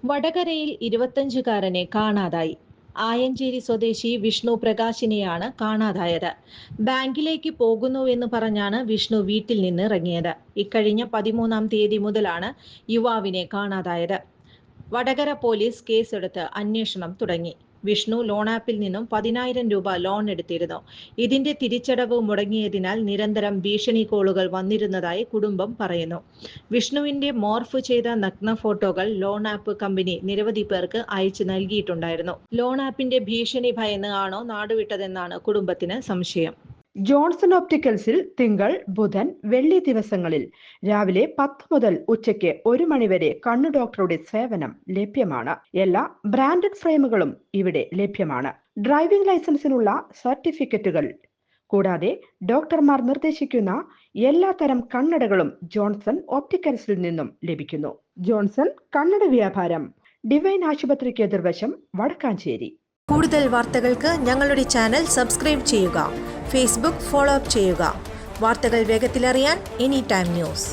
വടകരയിൽ 25-കാരനെ കാണാതായി. ആയഞ്ചേരി സ്വദേശി വിഷ്ണു പ്രകാശിനെയാണ് കാണാതായത്. ബാങ്കിലേക്ക് പോകുന്നുവെന്ന് പറഞ്ഞാണ് വിഷ്ണു വീട്ടിൽ നിന്ന് ഇറങ്ങിയത്. ഇക്കഴിഞ്ഞ 13-ാം തീയതി മുതലാണ് യുവാവിനെ കാണാതായത്. വടകര പോലീസ് കേസെടുത്ത് അന്വേഷണം തുടങ്ങി. വിഷ്ണു ലോൺ ആപ്പിൽ നിന്നും 10,000 രൂപ ലോൺ എടുത്തിരുന്നു. ഇതിന്റെ തിരിച്ചടവ് മുടങ്ങിയതിനാൽ നിരന്തരം ഭീഷണി കോളുകൾ വന്നിരുന്നതായി കുടുംബം പറയുന്നു. വിഷ്ണുവിന്റെ മോർഫ് ചെയ്ത നഗ്ന ഫോട്ടോകൾ ലോൺ ആപ്പ് കമ്പനി നിരവധി പേർക്ക് അയച്ചു നൽകിയിട്ടുണ്ടായിരുന്നു. ലോൺ ആപ്പിന്റെ ഭീഷണി ഭയന്ന് ആണോ നാടുവിട്ടതെന്നാണ് കുടുംബത്തിന് സംശയം. ജോൺസൺ ഓപ്റ്റിക്കൽസിൽ തിങ്കൾ, ബുധൻ, വെള്ളി ദിവസങ്ങളിൽ രാവിലെ 10 മുതൽ ഉച്ചയ്ക്ക് 1 മണിവരെ കണ്ണു ഡോക്ടറുടെ സേവനം ലഭ്യമാണ്. എല്ലാ ബ്രാൻഡഡ് ഫ്രെയിമുകളും ഇവിടെ ലഭ്യമാണ്. ഡ്രൈവിംഗ് ലൈസൻസിനുള്ള സർട്ടിഫിക്കറ്റുകൾ കൂടാതെ ഡോക്ടർമാർ നിർദ്ദേശിക്കുന്ന എല്ലാത്തരം കണ്ണടകളും ജോൺസൺ ഓപ്റ്റിക്കൽസിൽ നിന്നും ലഭിക്കുന്നു. ജോൺസൺ കണ്ണട വ്യാപാരം, ഡിവൈൻ ആശുപത്രിക്ക് എതിർവശം, വടക്കാഞ്ചേരി. കൂടുതൽ വാർത്തകൾക്ക് ഞങ്ങളുടെ ചാനൽ സബ്സ്ക്രൈബ് ചെയ്യുക. ഫേസ്ബുക്ക് ഫോളോ അപ്പ് ചെയ്യുക. വാർത്തകൾ വേഗത്തിലറിയാൻ എനി ടൈം ന്യൂസ്.